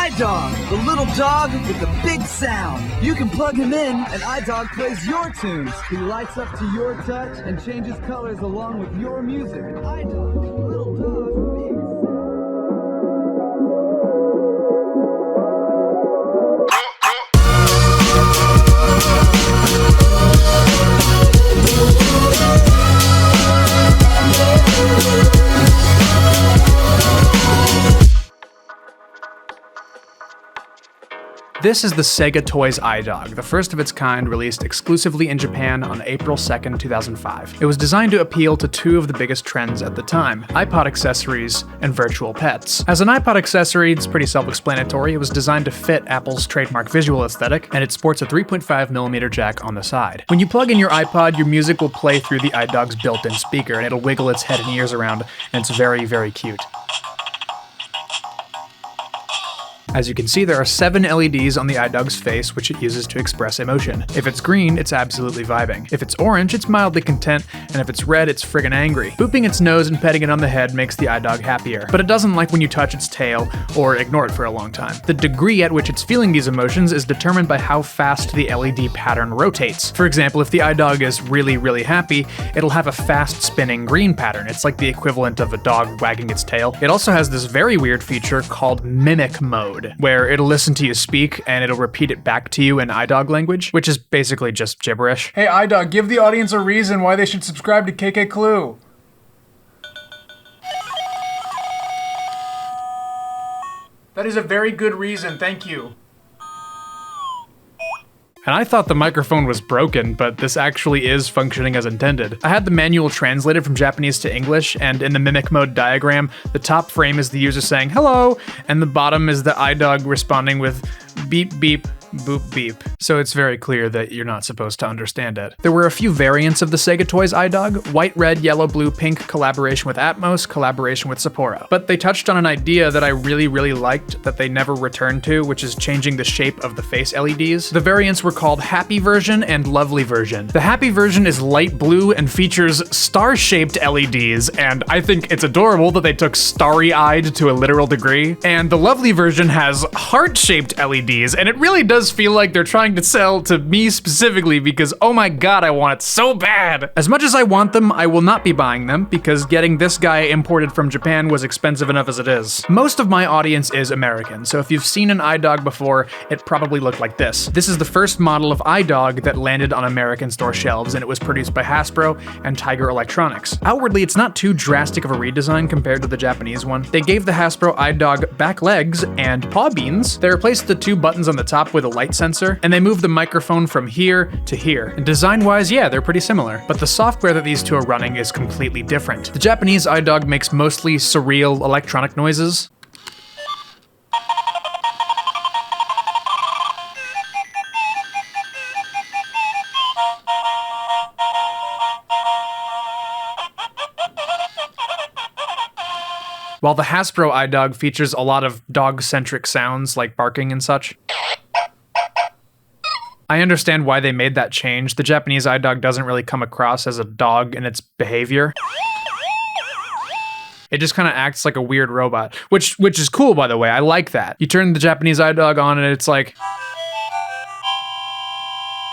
Idog, the little dog with the big sound. You can plug him in, and Idog plays your tunes. He lights up to your touch and changes colors along with your music. Idog, little dog, big sound. This is the Sega Toys Idog, the first of its kind released exclusively in Japan on April 2nd, 2005. It was designed to appeal to two of the biggest trends at the time, iPod accessories and virtual pets. As an iPod accessory, it's pretty self-explanatory. It was designed to fit Apple's trademark visual aesthetic, and it sports a 3.5mm jack on the side. When you plug in your iPod, your music will play through the Idog's built-in speaker, and it'll wiggle its head and ears around, and it's very, very cute. As you can see, there are 7 LEDs on the Idog's face, which it uses to express emotion. If it's green, it's absolutely vibing. If it's orange, it's mildly content, and if it's red, it's friggin' angry. Booping its nose and petting it on the head makes the Idog happier, but it doesn't like when you touch its tail or ignore it for a long time. The degree at which it's feeling these emotions is determined by how fast the LED pattern rotates. For example, if the Idog is really, really happy, it'll have a fast spinning green pattern. It's like the equivalent of a dog wagging its tail. It also has this very weird feature called mimic mode, where it'll listen to you speak and it'll repeat it back to you in Idog language, which is basically just gibberish. Hey Idog, give the audience a reason why they should subscribe to KK Clue. That is a very good reason, thank you. And I thought the microphone was broken, but this actually is functioning as intended. I had the manual translated from Japanese to English, and in the mimic mode diagram, the top frame is the user saying hello, and the bottom is the Idog responding with beep beep, boop beep. So it's very clear that you're not supposed to understand it. There were a few variants of the Sega Toys Idog: white, red, yellow, blue, pink, collaboration with Atmos, collaboration with Sapporo. But they touched on an idea that I really, really liked that they never returned to, which is changing the shape of the face LEDs. The variants were called Happy Version and Lovely Version. The Happy Version is light blue and features star-shaped LEDs, and I think it's adorable that they took starry-eyed to a literal degree. And the Lovely Version has heart-shaped LEDs, and it really does feel like they're trying to sell to me specifically because, oh my god, I want it so bad. As much as I want them, I will not be buying them because getting this guy imported from Japan was expensive enough as it is. Most of my audience is American, so if you've seen an Idog before, it probably looked like this. This is the first model of Idog that landed on American store shelves, and it was produced by Hasbro and Tiger Electronics. Outwardly, it's not too drastic of a redesign compared to the Japanese one. They gave the Hasbro Idog back legs and paw beans. They replaced the 2 buttons on the top with a light sensor, and they moved the microphone from here to here. And design-wise, yeah, they're pretty similar, but the software that these two are running is completely different. The Japanese Idog makes mostly surreal electronic noises. While the Hasbro Idog features a lot of dog-centric sounds like barking and such. I understand why they made that change. The Japanese Idog doesn't really come across as a dog in its behavior. It just kind of acts like a weird robot, which is cool, by the way. I like that. You turn the Japanese Idog on and it's like...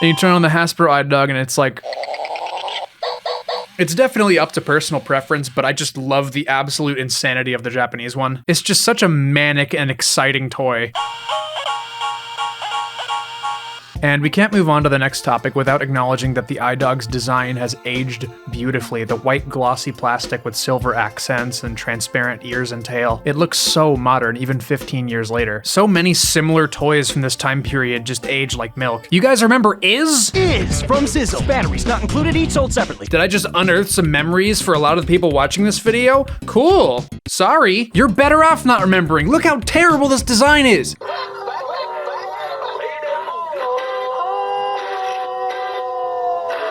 And you turn on the Hasbro Idog and it's like... It's definitely up to personal preference, but I just love the absolute insanity of the Japanese one. It's just such a manic and exciting toy. And we can't move on to the next topic without acknowledging that the Idog's design has aged beautifully. The white glossy plastic with silver accents and transparent ears and tail. It looks so modern, even 15 years later. So many similar toys from this time period just age like milk. You guys remember Iz? Iz from Sizzle. Batteries not included, each sold separately. Did I just unearth some memories for a lot of the people watching this video? Cool. Sorry. You're better off not remembering. Look how terrible this design is.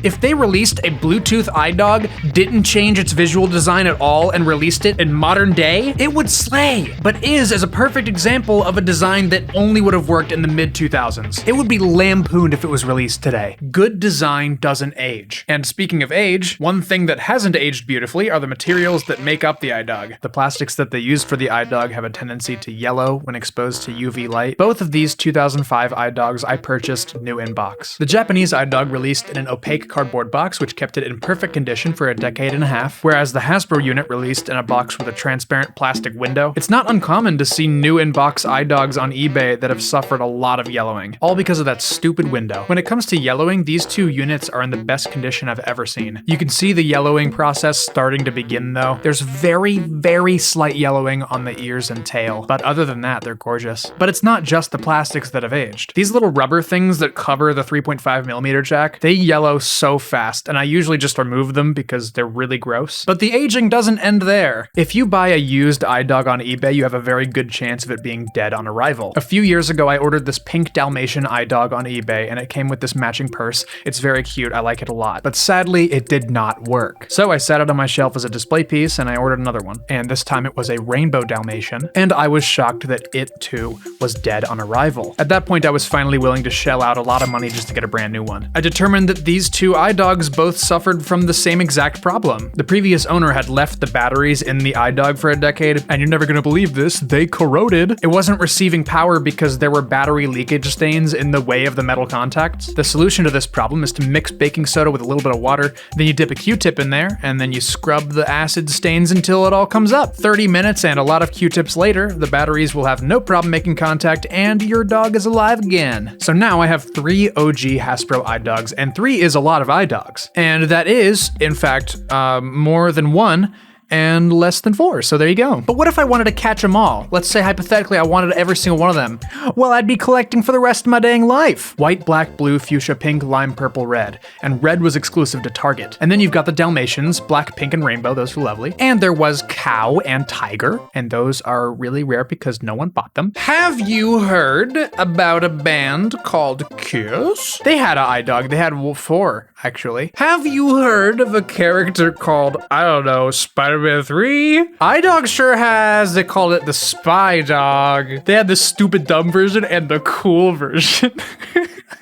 If they released a Bluetooth iDog, didn't change its visual design at all, and released it in modern day, it would slay, but is as a perfect example of a design that only would have worked in the mid-2000s. It would be lampooned if it was released today. Good design doesn't age. And speaking of age, one thing that hasn't aged beautifully are the materials that make up the iDog. The plastics that they used for the iDog have a tendency to yellow when exposed to UV light. Both of these 2005 iDogs I purchased new in box. The Japanese iDog released in an opaque cardboard box which kept it in perfect condition for a decade and a half, whereas the Hasbro unit released in a box with a transparent plastic window. It's not uncommon to see new in-box iDogs on eBay that have suffered a lot of yellowing, all because of that stupid window. When it comes to yellowing, these two units are in the best condition I've ever seen. You can see the yellowing process starting to begin though. There's very, very slight yellowing on the ears and tail, but other than that, they're gorgeous. But it's not just the plastics that have aged. These little rubber things that cover the 3.5mm jack, they yellow so fast, and I usually just remove them because they're really gross. But the aging doesn't end there. If you buy a used iDog on eBay, you have a very good chance of it being dead on arrival. A few years ago, I ordered this pink Dalmatian iDog on eBay, and it came with this matching purse. It's very cute, I like it a lot. But sadly, it did not work. So I set it on my shelf as a display piece, and I ordered another one. And this time it was a rainbow Dalmatian, and I was shocked that it too was dead on arrival. At that point, I was finally willing to shell out a lot of money just to get a brand new one. I determined that these two iDogs both suffered from the same exact problem. The previous owner had left the batteries in the iDog for a decade, and you're never gonna believe this, they corroded. It wasn't receiving power because there were battery leakage stains in the way of the metal contacts. The solution to this problem is to mix baking soda with a little bit of water, then you dip a Q-tip in there, and then you scrub the acid stains until it all comes up. 30 minutes and a lot of Q-tips later, the batteries will have no problem making contact and your dog is alive again. So now I have 3 OG Hasbro iDogs, and 3 is a lot of iDogs. And that is, in fact, more than 1 and less than 4, so there you go. But what if I wanted to catch them all? Let's say hypothetically I wanted every single one of them. Well, I'd be collecting for the rest of my dang life. White, black, blue, fuchsia, pink, lime, purple, red. And red was exclusive to Target. And then you've got the Dalmatians, black, pink, and rainbow, those were lovely. And there was cow and tiger, and those are really rare because no one bought them. Have you heard about a band called Kiss? They had an iDog, they had 4, actually. Have you heard of a character called, I don't know, Spider-Man 3? iDog sure has. They called it the spi-dog. They had the stupid dumb version and the cool version.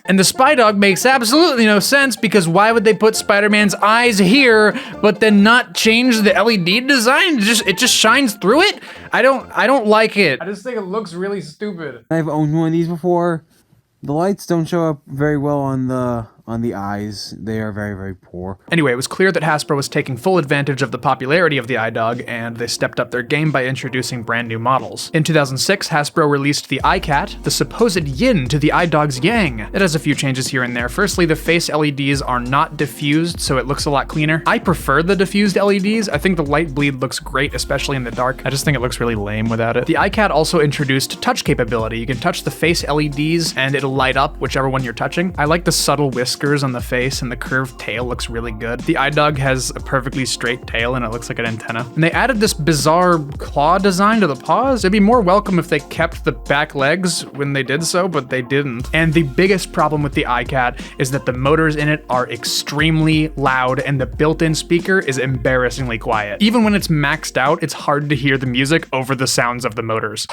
And the spi-dog makes absolutely no sense because why would they put Spider-Man's eyes here but then not change the LED design? It just shines through it? I don't like it. I just think it looks really stupid. I've owned one of these before. The lights don't show up very well on the eyes. They are very, very poor. Anyway, it was clear that Hasbro was taking full advantage of the popularity of the iDog, and they stepped up their game by introducing brand new models. In 2006, Hasbro released the iCat, the supposed yin to the iDog's yang. It has a few changes here and there. Firstly, the face LEDs are not diffused, so it looks a lot cleaner. I prefer the diffused LEDs. I think the light bleed looks great, especially in the dark. I just think it looks really lame without it. The iCat also introduced touch capability. You can touch the face LEDs, and it'll light up whichever one you're touching. I like the subtle whiskers on the face, and the curved tail looks really good. The iDog has a perfectly straight tail and it looks like an antenna. And they added this bizarre claw design to the paws. It'd be more welcome if they kept the back legs when they did so, but they didn't. And the biggest problem with the iCat is that the motors in it are extremely loud and the built-in speaker is embarrassingly quiet. Even when it's maxed out, it's hard to hear the music over the sounds of the motors.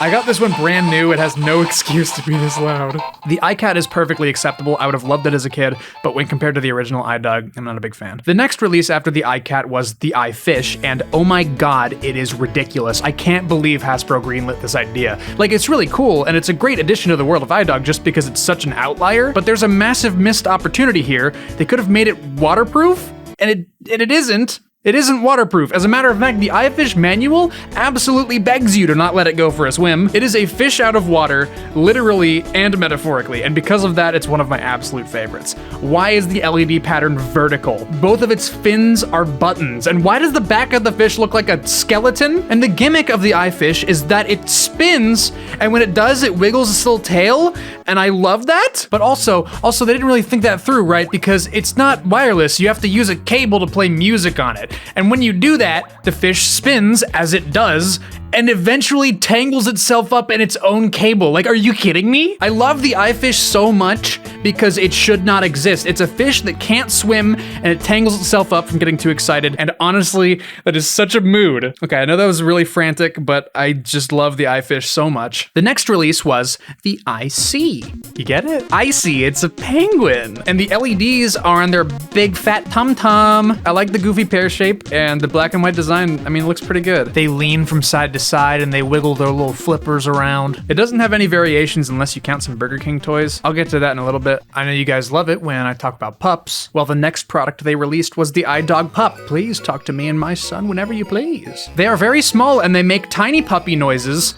I got this one brand new. It has no excuse to be this loud. The iCat is perfectly acceptable. I would have loved it as a kid, but when compared to the original iDog, I'm not a big fan. The next release after the iCat was the iFish, and oh my god, it is ridiculous. I can't believe Hasbro greenlit this idea. Like, it's really cool, and it's a great addition to the world of iDog just because it's such an outlier, but there's a massive missed opportunity here. They could have made it waterproof, and it isn't. It isn't waterproof. As a matter of fact, the iFish manual absolutely begs you to not let it go for a swim. It is a fish out of water, literally and metaphorically, and because of that, it's one of my absolute favorites. Why is the LED pattern vertical? Both of its fins are buttons, and why does the back of the fish look like a skeleton? And the gimmick of the iFish is that it spins, and when it does, it wiggles its little tail, and I love that. But also, they didn't really think that through, right? Because it's not wireless. You have to use a cable to play music on it. And when you do that, the fish spins as it does, and eventually tangles itself up in its own cable. Like, are you kidding me? I love the iFish so much because it should not exist. It's a fish that can't swim and it tangles itself up from getting too excited. And honestly, that is such a mood. Okay, I know that was really frantic, but I just love the iFish so much. The next release was the IC. You get it? IC, it's a penguin. And the LEDs are on their big fat tum-tum. I like the goofy pear shape and the black and white design. I mean, it looks pretty good. They lean from side to side and they wiggle their little flippers around. It doesn't have any variations unless you count some Burger King toys. I'll get to that in a little bit. I know you guys love it when I talk about pups. Well, the next product they released was the Idog pup. Please talk to me and my son whenever you please. They are very small and they make tiny puppy noises.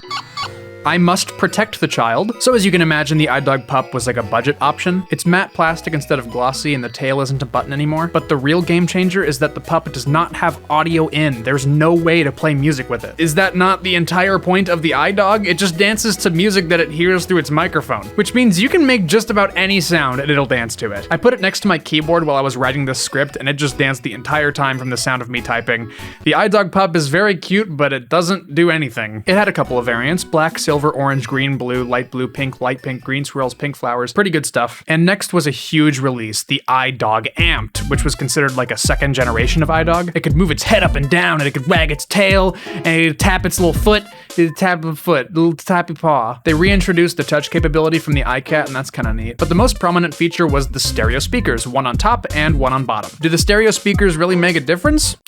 I must protect the child. So as you can imagine, the Idog pup was like a budget option. It's matte plastic instead of glossy and the tail isn't a button anymore. But the real game changer is that the pup does not have audio in. There's no way to play music with it. Is that not the entire point of the Idog? It just dances to music that it hears through its microphone, which means you can make just about any sound and it'll dance to it. I put it next to my keyboard while I was writing this script and it just danced the entire time from the sound of me typing. The Idog pup is very cute, but it doesn't do anything. It had a couple of variants: black, silver, orange, green, blue, light blue, pink, light pink, green swirls, pink flowers. Pretty good stuff. And next was a huge release, the Idog Amped, which was considered like a second generation of Idog. It could move its head up and down, and it could wag its tail, and it could tap its little foot, little tappy paw. They reintroduced the touch capability from the iCat, and that's kind of neat. But the most prominent feature was the stereo speakers, one on top and one on bottom. Do the stereo speakers really make a difference?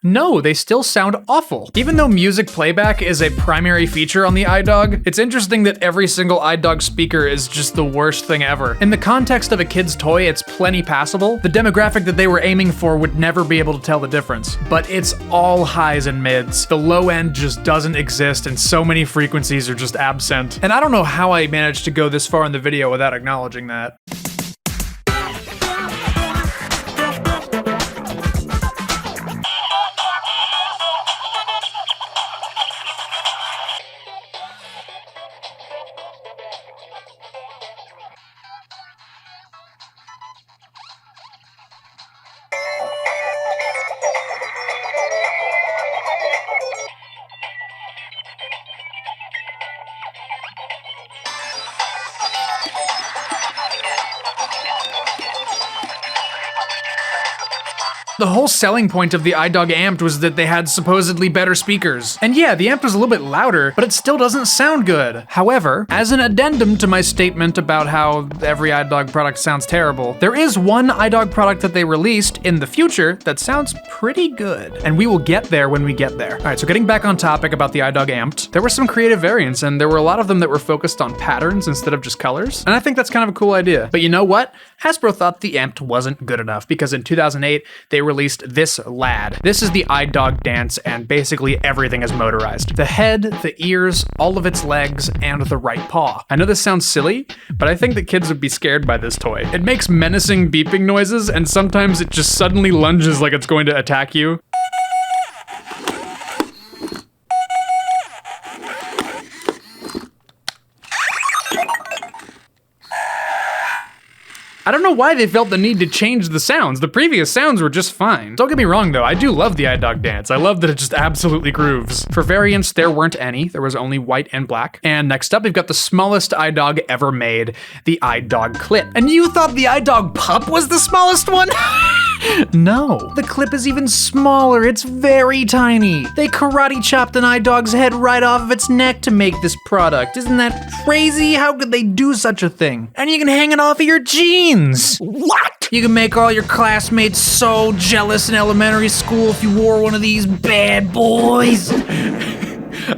No, they still sound awful. Even though music playback is a primary feature on the Idog, it's interesting that every single Idog speaker is just the worst thing ever. In the context of a kid's toy, it's plenty passable. The demographic that they were aiming for would never be able to tell the difference. But it's all highs and mids. The low end just doesn't exist and so many frequencies are just absent. And I don't know how I managed to go this far in the video without acknowledging that. The whole selling point of the Idog Amped was that they had supposedly better speakers. And yeah, the amp was a little bit louder, but it still doesn't sound good. However, as an addendum to my statement about how every Idog product sounds terrible, there is one Idog product that they released in the future that sounds pretty good. And we will get there when we get there. All right, so getting back on topic about the Idog Amped, there were some creative variants and there were a lot of them that were focused on patterns instead of just colors. And I think that's kind of a cool idea. But you know what? Hasbro thought the Amped wasn't good enough because in 2008, they released this lad. This is the Idog dance and basically everything is motorized. The head, the ears, all of its legs, and the right paw. I know this sounds silly, but I think that kids would be scared by this toy. It makes menacing beeping noises and sometimes it just suddenly lunges like it's going to attack you. I don't know why they felt the need to change the sounds. The previous sounds were just fine. Don't get me wrong though, I do love the Idog dance. I love that it just absolutely grooves. For variants, there weren't any. There was only white and black. And next up, we've got the smallest Idog ever made, the Idog Clip. And you thought the Idog Pup was the smallest one? No, the clip is even smaller. It's very tiny. They karate chopped an Idog's head right off of its neck to make this product. Isn't that crazy? How could they do such a thing? And you can hang it off of your jeans. What? You can make all your classmates so jealous in elementary school if you wore one of these bad boys.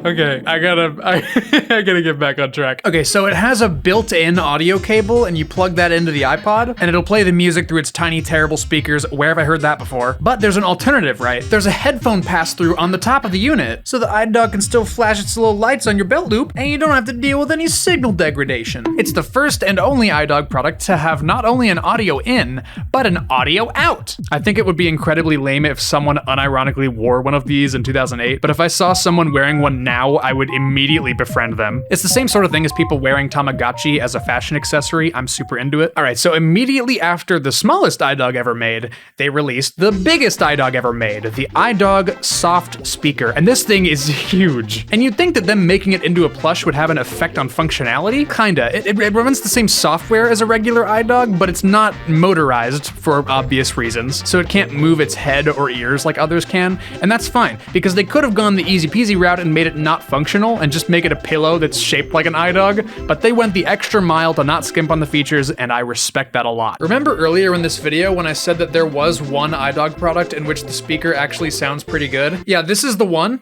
Okay, I gotta get back on track. Okay, so it has a built-in audio cable and you plug that into the iPod and it'll play the music through its tiny, terrible speakers. Where have I heard that before? But there's an alternative, right? There's a headphone pass-through on the top of the unit so the Idog can still flash its little lights on your belt loop and you don't have to deal with any signal degradation. It's the first and only Idog product to have not only an audio in, but an audio out. I think it would be incredibly lame if someone unironically wore one of these in 2008, but if I saw someone wearing one one now, I would immediately befriend them. It's the same sort of thing as people wearing Tamagotchi as a fashion accessory. I'm super into it. All right, so immediately after the smallest iDog ever made, they released the biggest iDog ever made, the Idog Soft Speaker. And this thing is huge. And you'd think that them making it into a plush would have an effect on functionality. Kinda. It runs the same software as a regular iDog, but it's not motorized for obvious reasons, so it can't move its head or ears like others can. And that's fine, because they could have gone the easy peasy route and made it not functional and just make it a pillow that's shaped like an iDog, but they went the extra mile to not skimp on the features, and I respect that a lot. Remember earlier in this video when I said that there was one iDog product in which the speaker actually sounds pretty good? Yeah, this is the one.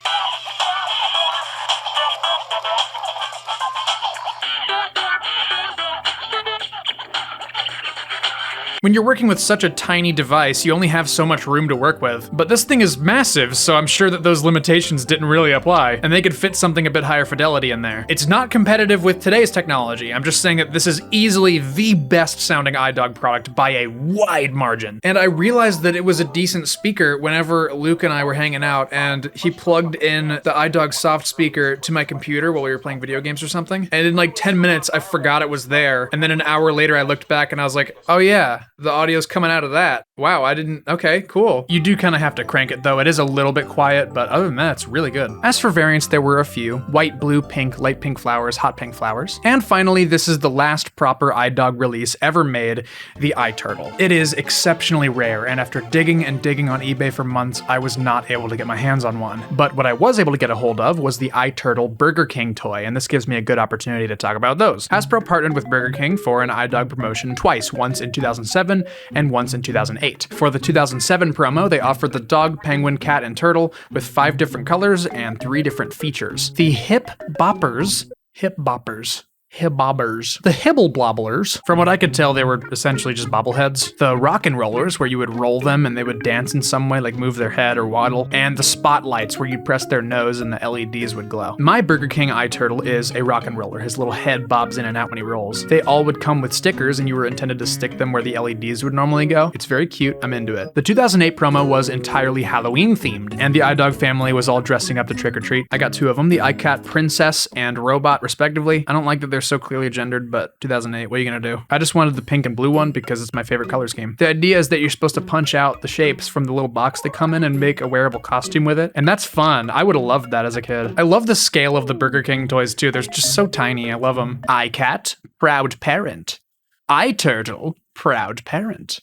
When you're working with such a tiny device, you only have so much room to work with. But this thing is massive, so I'm sure that those limitations didn't really apply, and they could fit something a bit higher fidelity in there. It's not competitive with today's technology. I'm just saying that this is easily the best sounding iDog product by a wide margin. And I realized that it was a decent speaker whenever Luke and I were hanging out, and he plugged in the iDog Soft speaker to my computer while we were playing video games or something. And in like 10 minutes, I forgot it was there. And then an hour later, I looked back and I was like, oh yeah, the audio's coming out of that. Wow, I didn't, okay, cool. You do kind of have to crank it though. It is a little bit quiet, but other than that, it's really good. As for variants, there were a few: white, blue, pink, light pink flowers, hot pink flowers. And finally, this is the last proper iDog release ever made, the iTurtle. It is exceptionally rare, and after digging and digging on eBay for months, I was not able to get my hands on one. But what I was able to get a hold of was the iTurtle Burger King toy, and this gives me a good opportunity to talk about those. Hasbro partnered with Burger King for an iDog promotion twice, once in 2007 and once in 2008. For the 2007 promo, they offered the dog, penguin, cat, and turtle with 5 different colors and 3 different features. The hip bobbers, the hibble blobblers. From what I could tell, they were essentially just bobbleheads. The rock and rollers, where you would roll them and they would dance in some way, like move their head or waddle. And the spotlights, where you'd press their nose and the LEDs would glow. My Burger King iTurtle is a rock and roller. His little head bobs in and out when he rolls. They all would come with stickers, and you were intended to stick them where the LEDs would normally go. It's very cute. I'm into it. The 2008 promo was entirely Halloween themed, and the iDog family was all dressing up to trick or treat. I got 2 of them, the iCat Princess and Robot, respectively. I don't like that they're so clearly gendered, but 2008, what are you gonna do? I just wanted the pink and blue one because it's my favorite color scheme. The idea is that you're supposed to punch out the shapes from the little box they come in and make a wearable costume with it, and that's fun. I would have loved that as a kid. I love the scale of the Burger King toys too. They're just so tiny. I love them. iCat, proud parent. iTurtle, proud parent.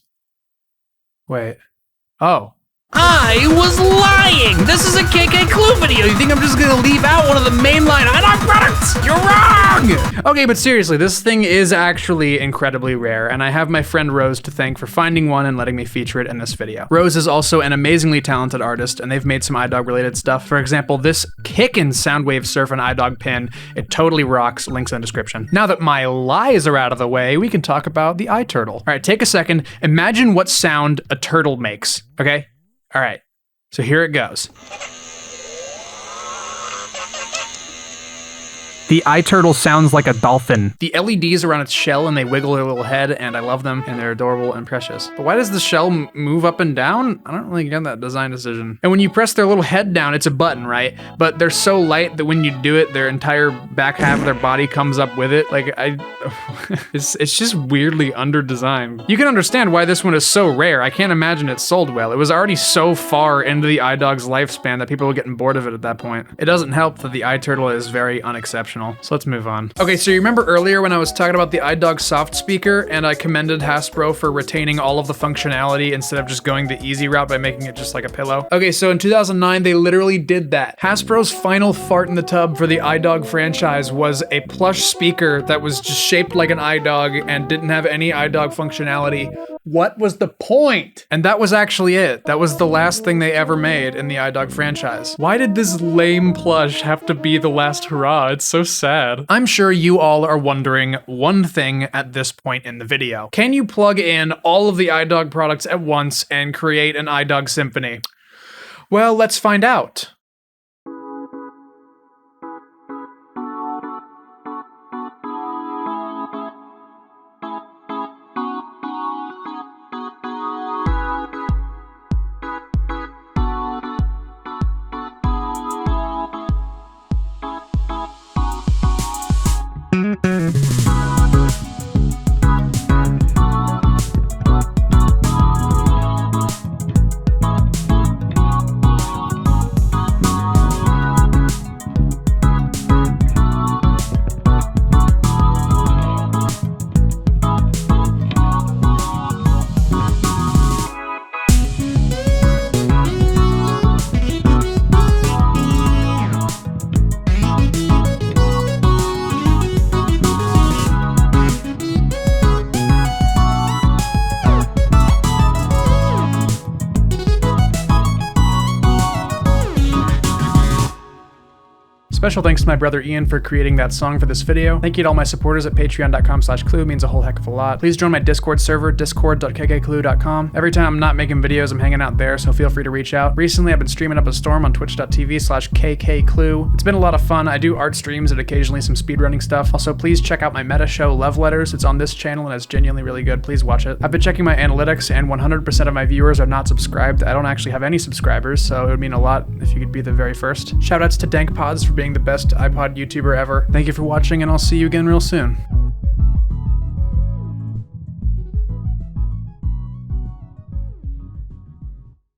Wait. Oh. I was lying! This is a KK Clue video! You think I'm just gonna leave out one of the mainline iDog products? You're wrong! Okay, but seriously, this thing is actually incredibly rare, and I have my friend Rose to thank for finding one and letting me feature it in this video. Rose is also an amazingly talented artist, and they've made some iDog related stuff. For example, this kickin' Soundwave Surf and iDog pin. It totally rocks. Links in the description. Now that my lies are out of the way, we can talk about the iTurtle. All right, take a second. Imagine what sound a turtle makes, okay? All right, so here it goes. The iTurtle sounds like a dolphin. The LEDs are on its shell and they wiggle their little head, and I love them, and they're adorable and precious. But why does the shell move up and down? I don't really get that design decision. And when you press their little head down, it's a button, right? But they're so light that when you do it, their entire back half of their body comes up with it. Like, it's just weirdly under-designed. You can understand why this one is so rare. I can't imagine it sold well. It was already so far into the iDog's lifespan that people were getting bored of it at that point. It doesn't help that the iTurtle is very unexceptional. So let's move on. Okay, so you remember earlier when I was talking about the iDog Soft speaker and I commended Hasbro for retaining all of the functionality instead of just going the easy route by making it just like a pillow? Okay, so in 2009, they literally did that. Hasbro's final fart in the tub for the iDog franchise was a plush speaker that was just shaped like an iDog and didn't have any iDog functionality. What was the point? And that was actually it. That was the last thing they ever made in the iDog franchise. Why did this lame plush have to be the last hurrah? It's so sad. I'm sure you all are wondering one thing at this point in the video. Can you plug in all of the iDog products at once and create an iDog symphony? Well, let's find out. Special thanks to my brother Ian for creating that song for this video. Thank you to all my supporters at patreon.com/clue, means a whole heck of a lot. Please join my Discord server, discord.kkclue.com. Every time I'm not making videos, I'm hanging out there, so feel free to reach out. Recently, I've been streaming up a storm on twitch.tv/kkclue. It's been a lot of fun. I do art streams and occasionally some speedrunning stuff. Also, please check out my meta show, Love Letters. It's on this channel and it's genuinely really good. Please watch it. I've been checking my analytics and 100% of my viewers are not subscribed. I don't actually have any subscribers, so it would mean a lot if you could be the very first. Shoutouts to DankPods for being the best iPod YouTuber ever. Thank you for watching, and I'll see you again real soon.